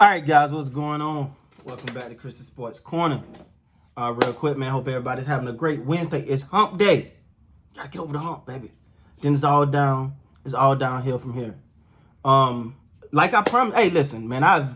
All right, guys, what's going on? Welcome back to Chris's Sports Corner. Real quick, man, hope everybody's having a great Wednesday. It's hump day. Gotta get over the hump, baby. Then it's all down. It's all downhill from here. Like I promised. Hey, listen, man, I'm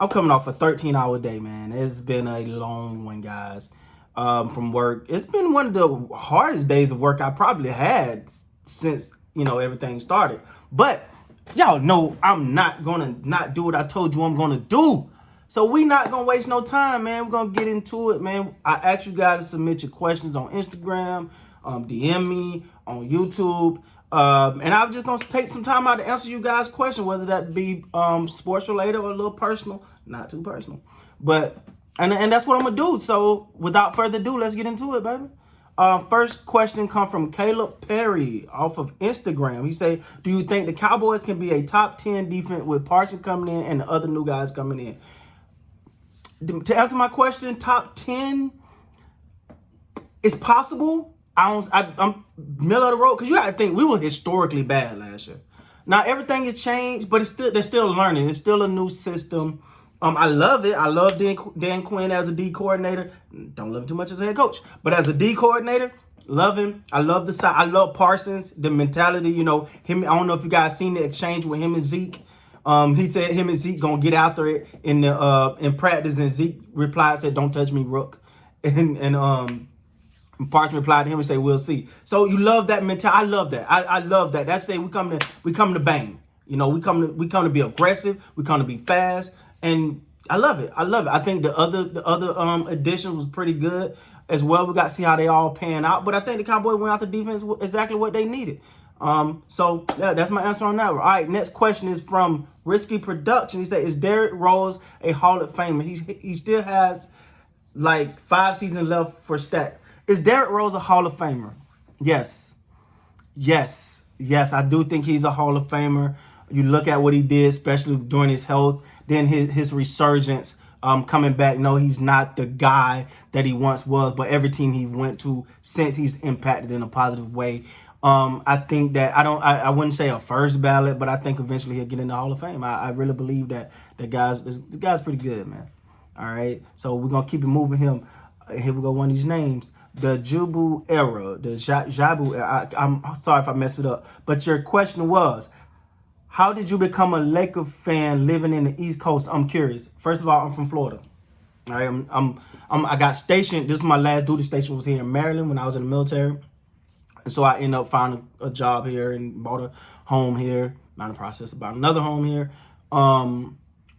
coming off a 13-hour day, man. It's been a long one, guys. From work, it's been one of the hardest days of work I probably had since everything started. But y'all know I'm not gonna not do what I told you I'm gonna do. So we not gonna waste no time, man. We're gonna get into it, man. I asked you guys to submit your questions on Instagram, DM me on YouTube. And I'm just gonna take some time out to answer you guys' questions, whether that be sports related or a little personal, not too personal. But and that's what I'm gonna do. So without further ado, let's get into it, baby. First question come from Caleb Perry off of Instagram. He say, do you think the Cowboys can be a top 10 defense with Parsons coming in and the other new guys coming in? To answer my question, top 10 is possible. I'm middle of the road because you got to think we were historically bad last year. Now everything has changed, but they're still learning. It's still a new system. I love it. I love Dan Quinn as a D coordinator. Don't love him too much as a head coach, but as a D coordinator, love him. I love the side. I love Parsons, the mentality. Him. I don't know if you guys seen the exchange with him and Zeke. He said him and Zeke gonna get after it in practice, and Zeke replied, said, "Don't touch me, Rook," and Parsons replied to him and say, "We'll see." So you love that mentality. I love that. I love that. That's we come to bang. We come to be aggressive. We come to be fast. And I love it. I love it. I think the other additions was pretty good as well. We got to see how they all pan out. But I think the Cowboys went out the defense exactly what they needed. So yeah, that's my answer on that. All right, next question is from Risky Production. He said, "Is Derrick Rose a Hall of Famer?" He still has like 5 seasons left for stat. Is Derrick Rose a Hall of Famer? Yes. I do think he's a Hall of Famer. You look at what he did, especially during his health, then his resurgence, coming back. No, he's not the guy that he once was, but every team he went to since, he's impacted in a positive way. I think that I wouldn't say a first ballot, but I think eventually he'll get in the Hall of Fame. I really believe that the guy's pretty good, man. All right, so we're gonna keep it moving him. Here we go, one of these names. The Jubu era, the Jabu era. I'm sorry if I messed it up, but your question was, how did you become a Laker fan living in the East Coast? I'm curious. First of all, I'm from Florida. All right, I got stationed. This is my last duty station was here in Maryland when I was in the military, and so I ended up finding a job here and bought a home here. I'm in the process about another home here.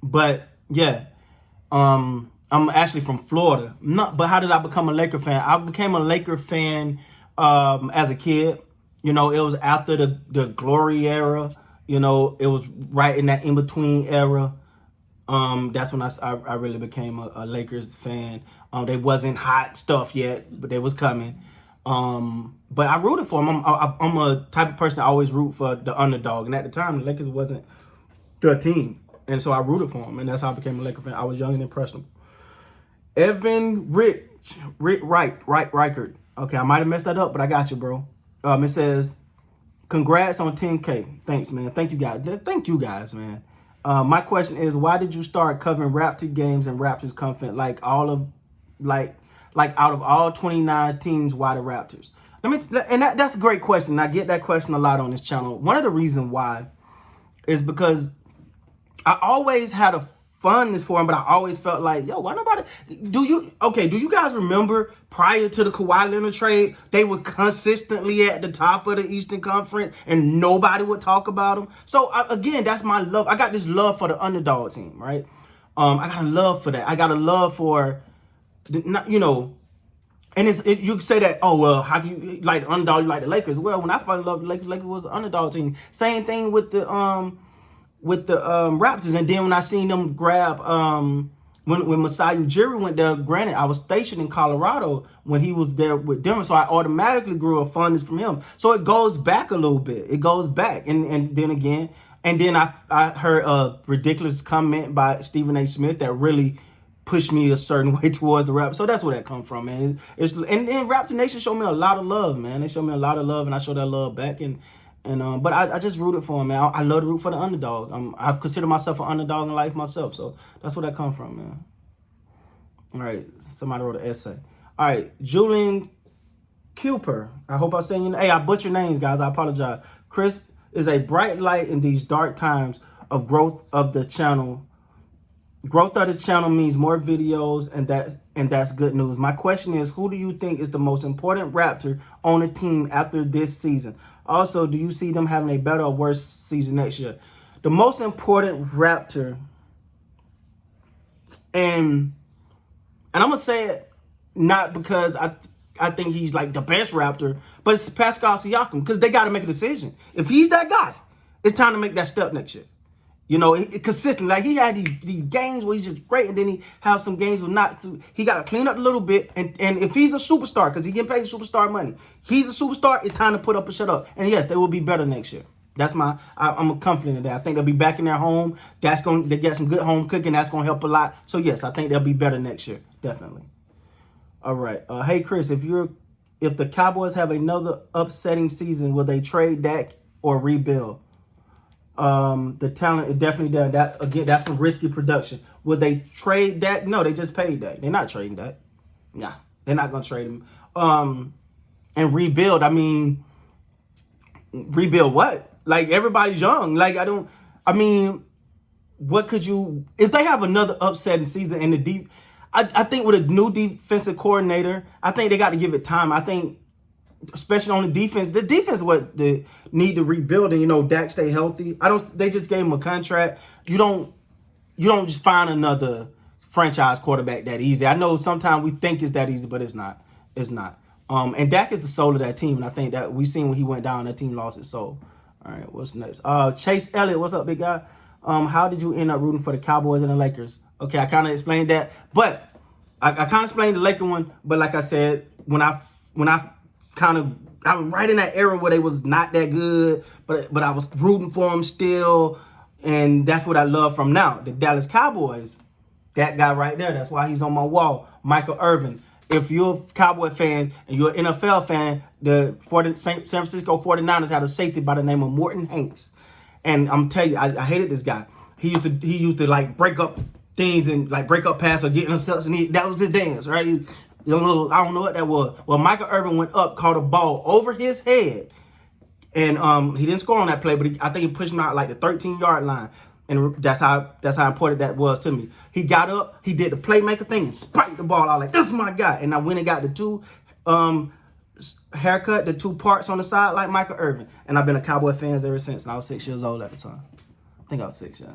But yeah, I'm actually from Florida. But how did I become a Laker fan? I became a Laker fan as a kid. It was after the glory era. It was right in that in-between era. That's when I really became a Lakers fan. They wasn't hot stuff yet, but they was coming. But I rooted for them. I'm a type of person that always root for the underdog. And at the time, the Lakers wasn't the team. And so I rooted for them. And that's how I became a Laker fan. I was young and impressionable. Evan Reichert. Okay, I might have messed that up, but I got you, bro. It says, congrats on 10K. Thanks, man. Thank you guys, man. My question is, why did you start covering Raptor games and Raptors content out of all 29 teams, why the Raptors? That's a great question. I get that question a lot on this channel. One of the reasons why is because I always had a fondness for him, but I always felt like, yo, why nobody? Do you guys remember prior to the Kawhi Leonard trade, they were consistently at the top of the Eastern Conference and nobody would talk about them? So again, that's my love. I got this love for the underdog team, right? I got a love for that. I got a love for, and you can say that, oh, well, how can you like the underdog, you like the Lakers? Well, when I fell in love with the Lakers was the underdog team. Same thing with the Raptors. And then when I seen them grab when Masai Ujiri went there, granted I was stationed in Colorado when he was there with Denver, so I automatically grew a fondness from him. So it goes back a little bit. It goes back. And then again, I heard a ridiculous comment by Stephen A. Smith that really pushed me a certain way towards the Raptors. So that's where that come from, man. And Raptor Nation showed me a lot of love, man. They showed me a lot of love, and I show that love back. And And but I just rooted for him, man. I love to root for the underdog. I've considered myself an underdog in life myself, so that's where that come from, man. All right, somebody wrote an essay. All right, Julian Cooper. I hope I'm saying your name. Hey, I butcher names, guys. I apologize. Chris is a bright light in these dark times of growth of the channel. Growth of the channel means more videos, and that's good news. My question is, who do you think is the most important Raptor on the team after this season? Also, do you see them having a better or worse season next year? The most important Raptor, and I'm gonna say it not because I think he's like the best Raptor, but it's Pascal Siakam, because they got to make a decision. If he's that guy, it's time to make that step next year. You know, consistent. Like, he had these games where he's just great, and then he has some games where not. He got to clean up a little bit. And if he's a superstar, because he getting paid superstar money, he's a superstar, it's time to put up and shut up. And yes, they will be better next year. That's I'm confident in that. I think they'll be back in their home. They get some good home cooking. That's going to help a lot. So, yes, I think they'll be better next year. Definitely. All right. Hey, Chris, if the Cowboys have another upsetting season, will they trade Dak or rebuild? The talent, it definitely does. That, again, that's some risky production. Would they trade Dak? No, they just paid Dak. They're not trading Dak. Nah, they're not going to trade him. And rebuild, I mean, rebuild what? Like, everybody's young. Like, what could you, if they have another upsetting season in the deep, I think with a new defensive coordinator, I think they got to give it time. I think, especially on the defense is what they need to rebuild. And, you know, Dak stay healthy. They just gave him a contract. You don't just find another franchise quarterback that easy. I know sometimes we think it's that easy, but it's not. It's not. And Dak is the soul of that team. And I think that we seen when he went down, that team lost its soul. All right, what's next? Chase Elliott, what's up, big guy? How did you end up rooting for the Cowboys and the Lakers? Okay, I kind of explained that, but I kind of explained the Laker one. But like I said, when I was right in that era where they was not that good, but I was rooting for them still, and that's what I love from now. The Dallas Cowboys, that guy right there, that's why he's on my wall, Michael Irvin. If you're a Cowboy fan and you're an NFL fan, the San Francisco 49ers had a safety by the name of Morton Hanks. And I'm telling you, I hated this guy. He used to like break up things and like break up pass or get intercepts, and that was his dance, right? I don't know what that was. Well, Michael Irvin went up, caught a ball over his head, and he didn't score on that play, but I think he pushed him out like the 13-yard line. And that's how important that was to me. He got up, he did the playmaker thing and spiked the ball out like, this is my guy. And I went and got the two haircut, the two parts on the side like Michael Irvin. And I've been a Cowboy fan ever since. And I was 6 years old at the time. I think I was 6, yeah.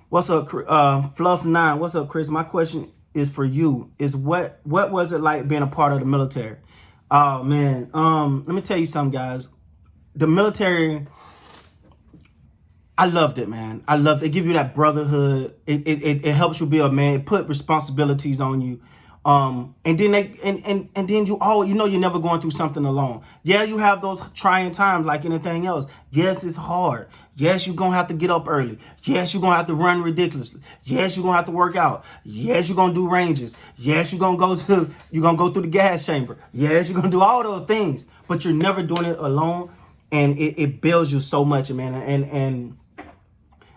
What's up, Fluff9? What's up, Chris? My question is for you. Is what was it like being a part of the military? Oh, man. Let me tell you something, guys. The military, I loved it, man. I loved it. It gives you that brotherhood. It helps you be a man. It put responsibilities on you. And then you're never going through something alone. Yeah, you have those trying times like anything else. Yes, it's hard. Yes, you're gonna have to get up early. Yes, you're gonna have to run ridiculously. Yes, you're gonna have to work out. Yes, you're gonna do ranges. Yes, you're gonna go through the gas chamber. Yes, you're gonna do all those things. But you're never doing it alone, and it builds you so much, man.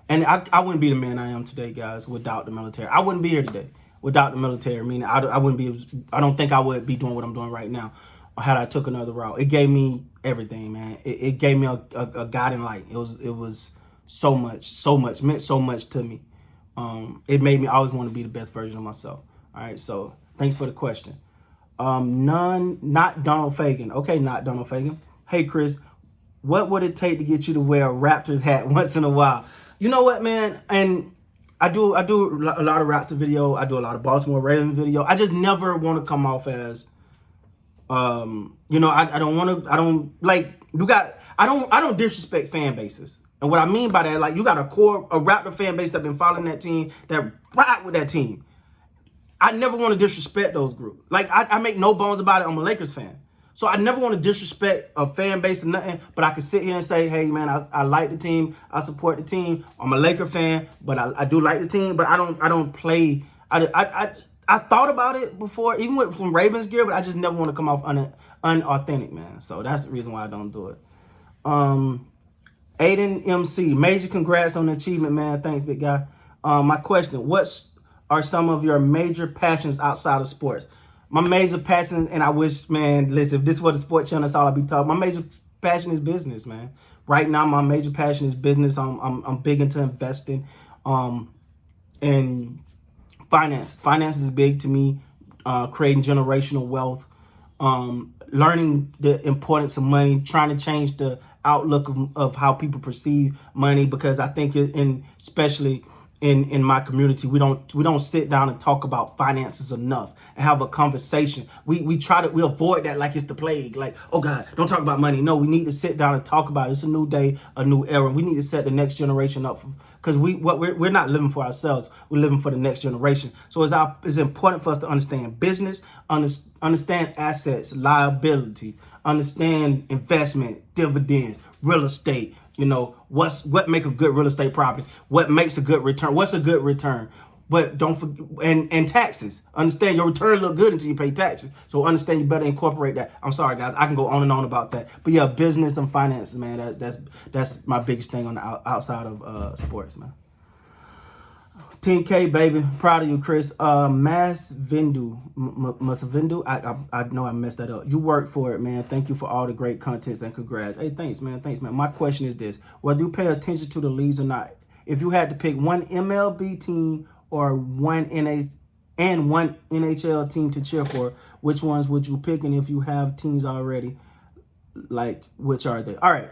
And I wouldn't be the man I am today, guys, without the military. I wouldn't be here today without the military. I mean, I don't think I would be doing what I'm doing right now had I took another route. It gave me everything, man. It gave me a guiding light. It was so much, meant so much to me. It made me always want to be the best version of myself. All right, so thanks for the question. Not Donald Fagan. Okay, not Donald Fagan. Hey, Chris, what would it take to get you to wear a Raptors hat once in a while? You know what, man? And I do a lot of Raptor video. I do a lot of Baltimore Ravens video. I just never want to come off as, I don't disrespect fan bases. And what I mean by that, like, you got a Raptor fan base that been following that team, that ride with that team. I never want to disrespect those groups. Like, I make no bones about it. I'm a Lakers fan. So I never want to disrespect a fan base or nothing, but I can sit here and say, hey, man, I like the team. I support the team. I'm a Laker fan, but I do like the team, but I don't play. I thought about it before, even with some Ravens gear, but I just never want to come off unauthentic, man. So that's the reason why I don't do it. Aiden MC, major congrats on the achievement, man. Thanks, big guy. My question, what are some of your major passions outside of sports? My major passion, and I wish, man, listen, if this was a sports channel, that's all I'd be talking. My major passion is business, man. Right now, my major passion is business. I'm big into investing, and finance. Finance is big to me. Creating generational wealth, learning the importance of money, trying to change the outlook of how people perceive money, because I think especially in my community, we don't sit down and talk about finances enough and have a conversation. We avoid that like it's the plague. Like, oh God, don't talk about money. No, we need to sit down and talk about it. It's a new day, a new era. We need to set the next generation up, because we're not living for ourselves. We're living for the next generation. So it's important for us to understand business, understand assets, liability, understand investment, dividends, real estate. You know, what make a good real estate property? What makes a good return? What's a good return? But don't forget, and taxes. Understand your return look good until you pay taxes. So understand you better incorporate that. I'm sorry, guys. I can go on and on about that. But yeah, business and finances, man. That's my biggest thing on the outside of sports, man. 10K, baby. Proud of you, Chris. Masvindu. I know I messed that up. You worked for it, man. Thank you for all the great contents and congrats. Hey, thanks, man. Thanks, man. My question is this. Whether you pay attention to the leagues or not, if you had to pick one MLB team or one NHL team to cheer for, which ones would you pick? And if you have teams already, like, which are they? All right.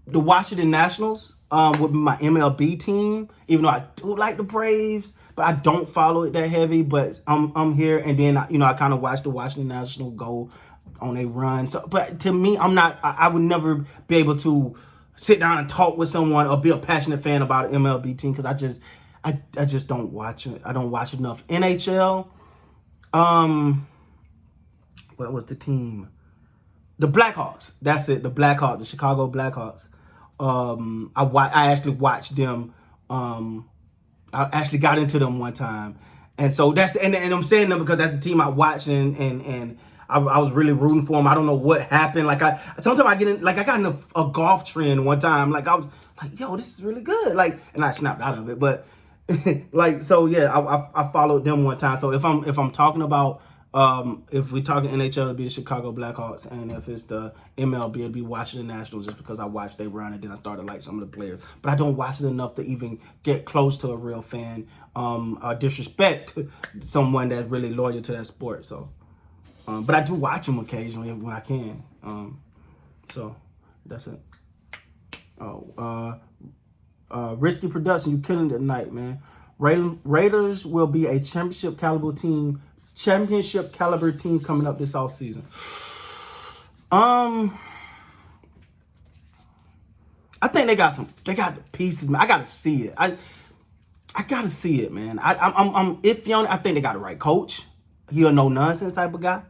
The Washington Nationals would be my MLB team, even though I do like the Braves, but I don't follow it that heavy. But I'm here, and then I kind of watch the Washington Nationals go on a run. So, but to me, I would never be able to sit down and talk with someone or be a passionate fan about an MLB team, because I just don't watch it. I don't watch enough. NHL. What was the team? The Blackhawks. That's it. The Blackhawks, the Chicago Blackhawks. I actually watched them. I actually got into them one time, and so and I'm saying them because that's the team I watched, and I was really rooting for them. I don't know what happened. Like sometimes I get in, like I got in a golf trend one time. Like I was like, yo, this is really good. Like, and I snapped out of it, but like, so yeah, I followed them one time. So if I'm talking about, if we're talking NHL, it'd be the Chicago Blackhawks, and if it's the MLB, it'd be Washington Nationals, just because I watched they run and then I started like some of the players. But I don't watch it enough to even get close to a real fan, or disrespect someone that's really loyal to that sport. So, but I do watch them occasionally when I can. So that's it. Risky Production, you killing it tonight, man. Raiders will be a championship caliber team coming up this offseason. I think they got the pieces, man. I gotta see it. I gotta see it, man. I'm iffy on it. I think they got the right coach. He a no nonsense type of guy.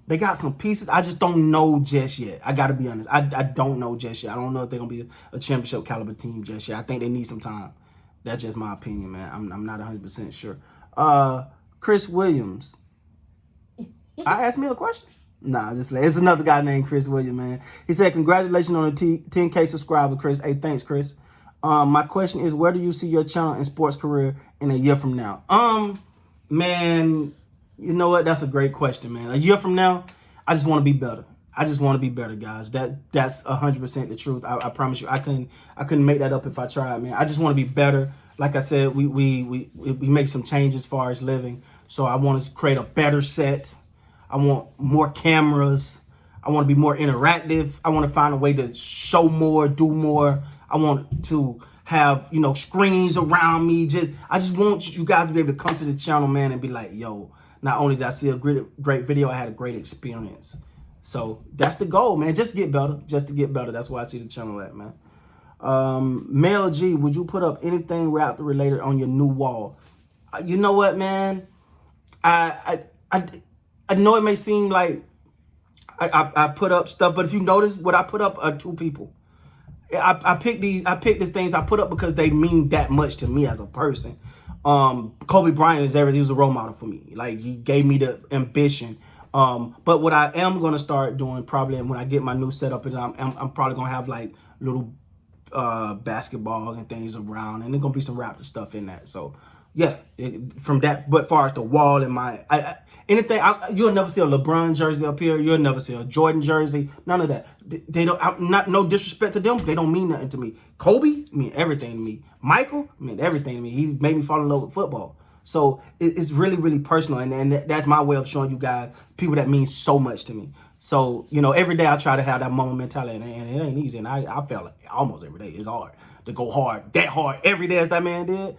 They got some pieces. I just don't know just yet. I gotta be honest. I don't know just yet. I don't know if they're gonna be a championship caliber team just yet. I think they need some time. That's just my opinion, man. I'm not 100% sure. Chris Williams. I asked me a question? Nah, just play. It's another guy named Chris Williams, man. He said, congratulations on the 10K subscriber, Chris. Hey, thanks, Chris. My question is, where do you see your channel and sports career in a year from now? Man, you know what? That's a great question, man. A year from now, I just want to be better. I just want to be better, guys. That's 100% the truth. I promise you. I couldn't make that up if I tried, man. I just want to be better. Like I said, we make some changes as far as living. So I want to create a better set. I want more cameras. I want to be more interactive. I want to find a way to show more, do more. I want to have, screens around me. I just want you guys to be able to come to the channel, man, and be like, yo, not only did I see a great video, I had a great experience. So that's the goal, man. Just to get better. Just to get better. That's why I see the channel at, man. Mel G, would you put up anything Raptor related on your new wall? You know what, man? I know it may seem like I put up stuff, but if you notice, what I put up are two people. I picked these things I put up because they mean that much to me as a person. Kobe Bryant is everything. He was a role model for me. Like, he gave me the ambition. But what I am gonna start doing probably, and when I get my new setup, is I'm probably gonna have like little basketballs and things around, and there's gonna be some Raptor stuff in that. So yeah, from that. But far as the wall and anything, you'll never see a LeBron jersey up here. You'll never see a Jordan jersey. None of that. They don't. Not no disrespect to them. They don't mean nothing to me. Kobe mean everything to me. Michael meant everything to me. He made me fall in love with football. So it's really, really personal, and that's my way of showing you guys people that mean so much to me. So, every day I try to have that moment mentality, and it ain't easy. And I feel like almost every day it's hard to go that hard every day as that man did.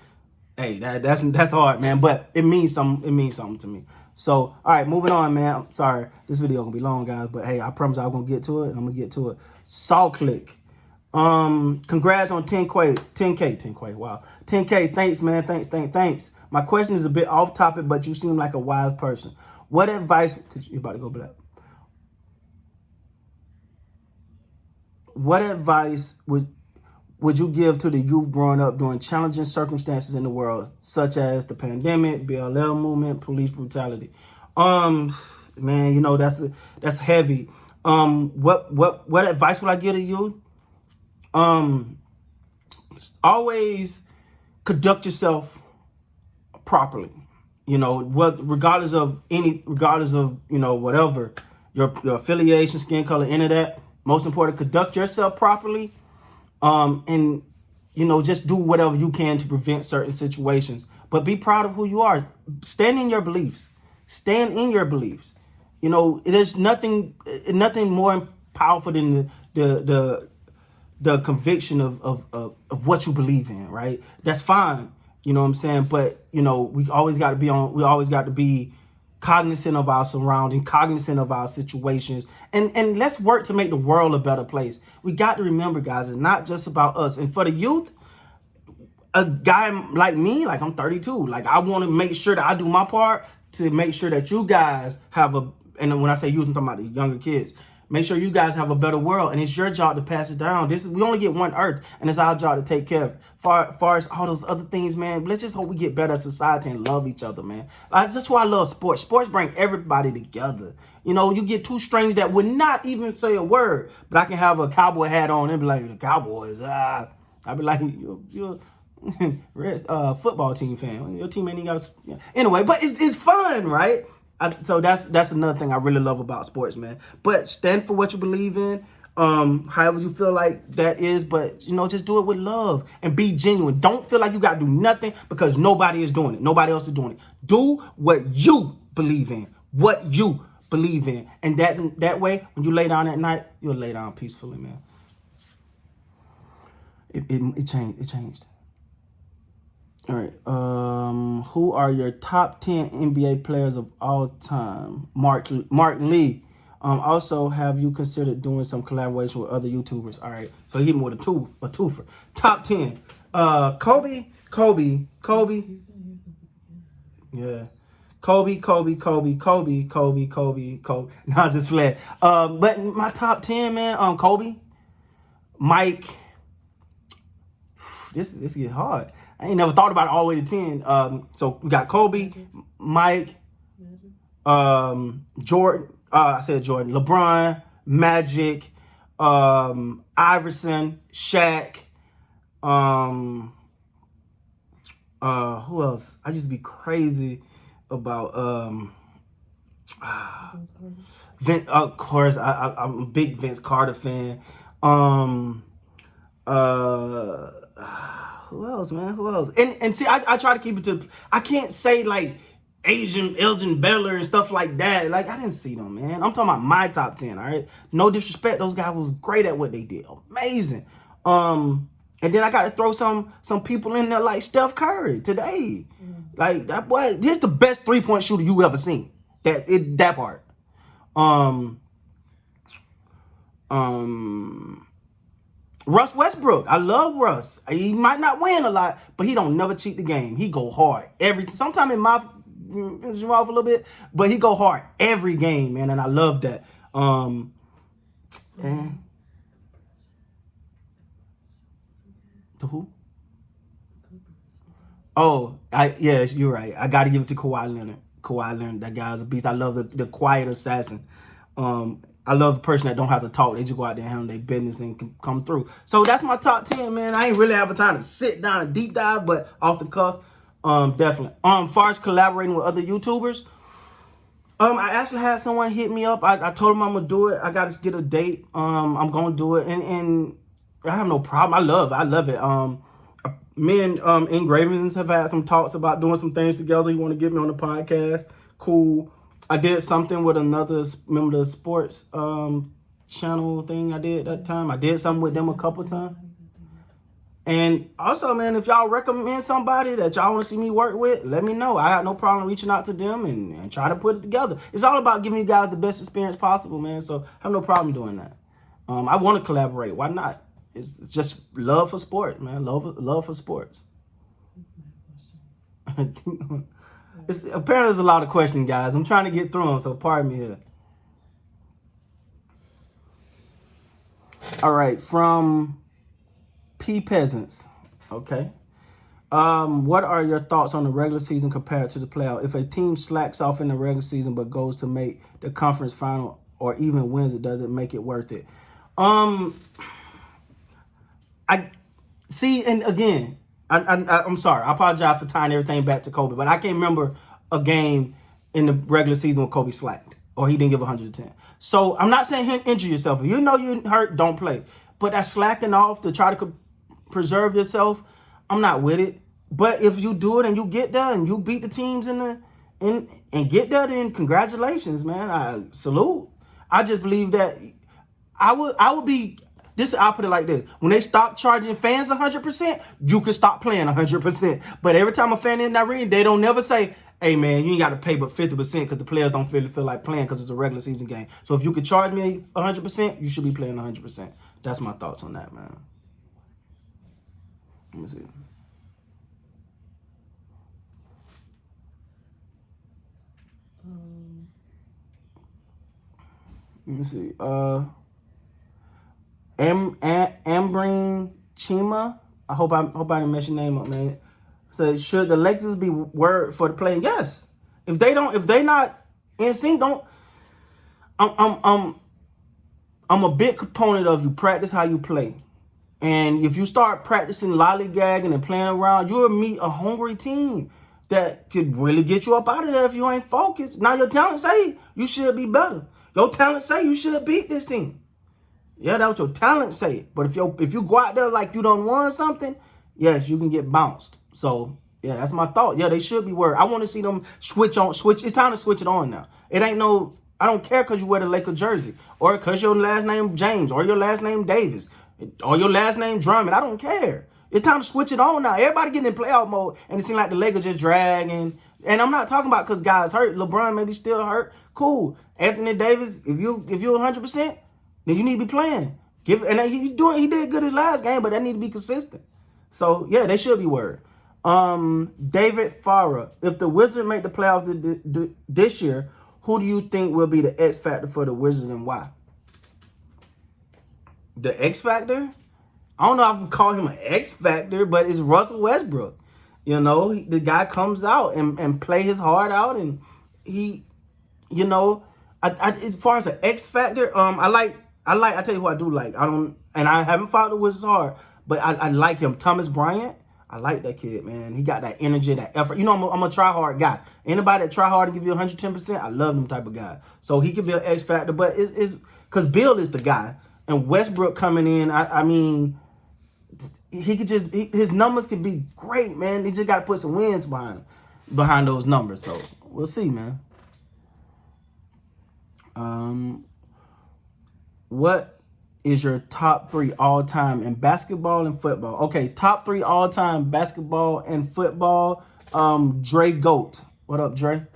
Hey, that's hard, man. But it means something. It means something to me. So, all right, moving on, man. I'm sorry, this video gonna be long, guys. But hey, I promise I'm gonna get to it, and I'm gonna get to it. Salt Click. Congrats on 10K. Wow, 10K. Thanks, man. Thanks. My question is a bit off topic, but you seem like a wise person. What advice? Cause you're about to go black. What advice would you give to the youth growing up during challenging circumstances in the world, such as the pandemic, BLM movement, police brutality? Man, that's heavy. What advice would I give to you? Always conduct yourself properly. Regardless of whatever your affiliation, skin color, any of that. Most important, conduct yourself properly. And just do whatever you can to prevent certain situations. But be proud of who you are. Stand in your beliefs. There's nothing more powerful than the conviction of what you believe in, right? That's fine. You know what I'm saying? But we always got to be cognizant of our surroundings, cognizant of our situations, and let's work to make the world a better place. We got to remember, guys, it's not just about us. And for the youth, a guy like me, like I'm 32, like I want to make sure that I do my part to make sure that you guys have and when I say youth, I'm talking about the younger kids. Make sure you guys have a better world, and it's your job to pass it down. We only get one earth, and it's our job to take care of it. Far as all those other things, man, let's just hope we get better as society and love each other, man. That's why I love sports. Sports bring everybody together. You get two strangers that would not even say a word, but I can have a cowboy hat on and be like, the Cowboys, I'd be like, you're football team fan. Your team ain't even got anyway, but it's fun, right? So that's another thing I really love about sports, man. But stand for what you believe in, however you feel like that is. But just do it with love and be genuine. Don't feel like you gotta do nothing because nobody is doing it. Nobody else is doing it. Do what you believe in. And that way, when you lay down at night, you'll lay down peacefully, man. It changed. All right. Who are your top 10 NBA players of all time? Mark Lee. Also, have you considered doing some collaboration with other YouTubers? All right. So he hit me with a twofer. Top 10. Kobe. Yeah. Kobe. Nah, just flat. But my top 10, man. Kobe. Mike. This get hard. I ain't never thought about it all the way to 10. So we got Kobe, Mike, Jordan. I said Jordan. LeBron, Magic, Iverson, Shaq. Who else? I used to be crazy about Vince. Of course, I'm a big Vince Carter fan. Who else, man? Who else? And see, I try to keep it to. I can't say like Elgin Baylor and stuff like that. Like I didn't see them, man. I'm talking about my top 10. All right, no disrespect. Those guys was great at what they did. Amazing. And then I got to throw some people in there like Steph Curry today. Like that boy, he's the best 3-point shooter you ever seen. That part. Russ Westbrook. I love Russ. He might not win a lot, but he don't never cheat the game. He go hard sometimes it mouth you off a little bit, but he go hard every game, man, and I love that. And to who? Oh, yes, you're right. I got to give it to Kawhi Leonard. Kawhi Leonard. That guy's a beast. I love the quiet assassin. I love the person that don't have to talk. They just go out there and handle their business and can come through. So that's my top 10, man. I ain't really have a time to sit down and deep dive, but off the cuff, definitely. Far as collaborating with other YouTubers, I actually had someone hit me up. I told them I'm gonna do it. I gotta get a date. I'm gonna do it, and I have no problem. I love it. Me and Engravings have had some talks about doing some things together. You want to get me on the podcast? Cool. I did something with another member of the sports channel thing I did that time. I did something with them a couple times. And also, man, if y'all recommend somebody that y'all want to see me work with, let me know. I have no problem reaching out to them and try to put it together. It's all about giving you guys the best experience possible, man. So I have no problem doing that. I want to collaborate. Why not? It's just love for sports, man. Love for sports. Apparently there's a lot of questions, guys. I'm trying to get through them, so pardon me here. All right, from P Peasants. Okay. What are your thoughts on the regular season compared to the playoff? If a team slacks off in the regular season but goes to make the conference final or even wins it, does it make it worth it? I see, and again, I'm sorry. I apologize for tying everything back to Kobe, but I can't remember a game in the regular season when Kobe slacked or he didn't give 110. So I'm not saying injure yourself. If you know you're hurt, don't play. But that slacking off to try to preserve yourself, I'm not with it. But if you do it and you get there and you beat the teams and get there, then congratulations, man. I salute. I just believe that I would be. I'll put it like this. When they stop charging fans 100%, you can stop playing 100%. But every time a fan in that ring, they don't never say, hey, man, you ain't got to pay but 50% because the players don't feel like playing because it's a regular season game. So if you could charge me 100%, you should be playing 100%. That's my thoughts on that, man. Let me see. Let me see. Ambreen Chima. I hope I didn't mess your name up, man. So should the Lakers be worried for the play? Yes. If they not in sync, don't. I'm a big component of you practice how you play. And if you start practicing lollygagging and playing around, you'll meet a hungry team that could really get you up out of there if you ain't focused. Now your talent say you should be better. Your talent say you should beat this team. Yeah, that's what your talent say. But if you go out there like you done won something, yes, you can get bounced. So yeah, that's my thought. Yeah, they should be worried. I want to see them switch. It's time to switch it on now. It ain't no. I don't care because you wear the Laker jersey or because your last name James or your last name Davis or your last name Drummond. I don't care. It's time to switch it on now. Everybody getting in playoff mode, and it seems like the Lakers just dragging. And I'm not talking about because guys hurt. LeBron maybe still hurt. Cool. Anthony Davis, if you're 100%, then you need to be playing. He did good his last game, but that need to be consistent. So yeah, they should be worried. David Farah, if the Wizards make the playoffs this year, who do you think will be the X factor for the Wizards and why? The X factor? I don't know if I can call him an X factor, but it's Russell Westbrook. You know, the guy comes out and play his heart out, and he, you know, as far as an X factor, I tell you who I do like. I haven't followed the Wizards hard, but I like him. Thomas Bryant. I like that kid, man. He got that energy, that effort. You know, I'm a try-hard guy. Anybody that try hard and give you 110%, I love them type of guy. So he could be an X factor, but it's because Bill is the guy. And Westbrook coming in, I mean, he could just, his numbers could be great, man. He just got to put some wins behind those numbers. So we'll see, man. What is your top 3 all-time in basketball and football? Okay, top 3 all-time basketball and football. Dre Goat. What up, Dre?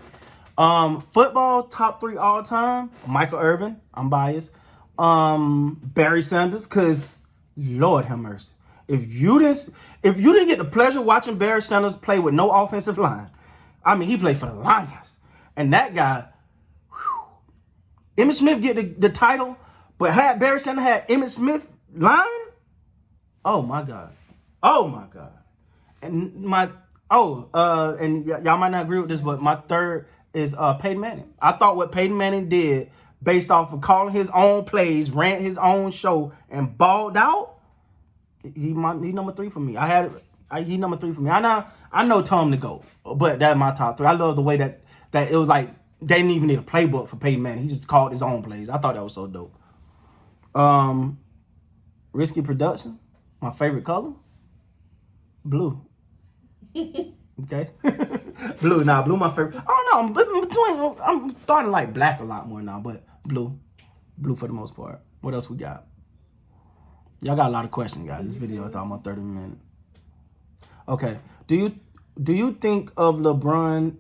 Football, top 3 all-time. Michael Irvin. I'm biased. Barry Sanders, because Lord have mercy. If you didn't get the pleasure watching Barry Sanders play with no offensive line, I mean, he played for the Lions. And that guy, Emmitt Smith get the title, but had Barry Sanders had Emmitt Smith line? Oh my God. Oh my God. And y'all might not agree with this, but my third is Peyton Manning. I thought what Peyton Manning did, based off of calling his own plays, ran his own show, and balled out, he number 3 for me. He number 3 for me. I know Tom to go, but that's my top 3. I love the way that it was like they didn't even need a playbook for Peyton Manning. He just called his own plays. I thought that was so dope. Risky production. My favorite color, blue. Okay, blue. Nah, blue my favorite. I don't know. I'm starting to like black a lot more now, but blue for the most part. What else we got? Y'all got a lot of questions, guys. This video is almost 30 minutes. Okay. Do you think of LeBron?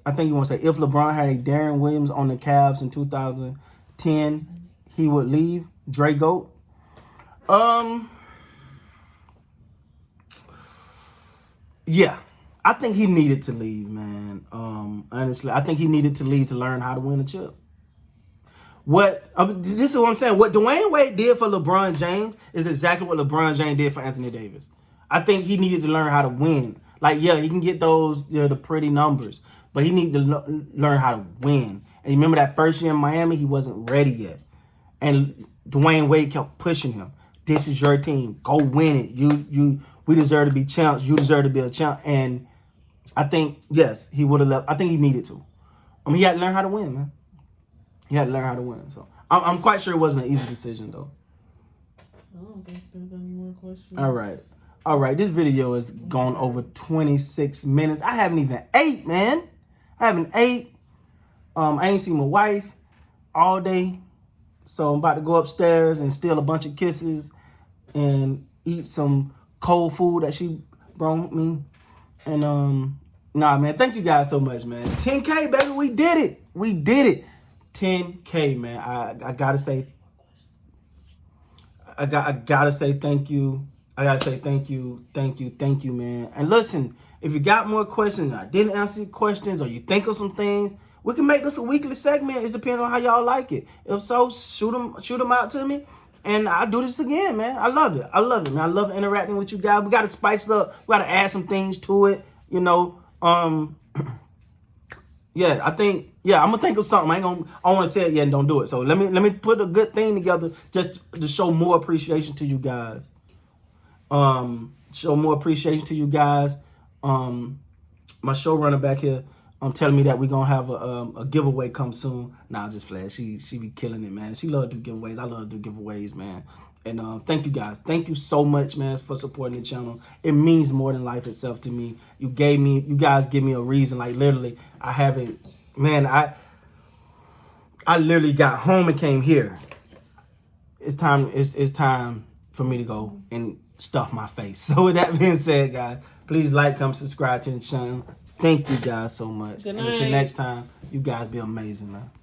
I think you want to say if LeBron had a Darren Williams on the Cavs in 2010, he would leave. Dre GOAT. Yeah, I think he needed to leave, man. Honestly, I think he needed to leave to learn how to win a chip. This is what I'm saying. What Dwayne Wade did for LeBron James is exactly what LeBron James did for Anthony Davis. I think he needed to learn how to win. Like, yeah, he can get those, the pretty numbers, but he needed to learn how to win. And you remember that first year in Miami, he wasn't ready yet. And Dwayne Wade kept pushing him. This is your team. Go win it. We deserve to be champs. You deserve to be a champ. And I think, yes, he would have left. I think he needed to. He had to learn how to win, man. He had to learn how to win. So I'm quite sure it wasn't an easy decision, though. I don't think there's any more questions. All right. This video has gone over 26 minutes. I haven't even ate, man. I haven't ate. I ain't seen my wife all day. So I'm about to go upstairs and steal a bunch of kisses and eat some cold food that she brought me. And nah, man, thank you guys so much, man. 10K, baby, we did it. We did it. 10K, man. I gotta say, I gotta say thank you. I gotta say thank you, man. And listen, if you got more questions, I didn't answer your questions, or you think of some things, we can make this a weekly segment. It depends on how y'all like it. If so, shoot them out to me, and I'll do this again, man. I love it, man. I love interacting with you guys. We got to spice it up. We got to add some things to it, Yeah, I think, I'm gonna think of something. I want to say it yet and don't do it. So let me put a good thing together just to show more appreciation to you guys. Show more appreciation to you guys. My showrunner back here, telling me that we're gonna have a giveaway come soon. Nah, just flash. She be killing it, man. She love to do giveaways. I love to do giveaways, man. And thank you guys. Thank you so much, man, for supporting the channel. It means more than life itself to me. You guys give me a reason. Like, literally, I haven't, man, I literally got home and came here. It's time for me to go and stuff my face. So with that being said, guys, please like, comment, subscribe to the channel. Thank you guys so much. Good night. And until next time, you guys be amazing, man.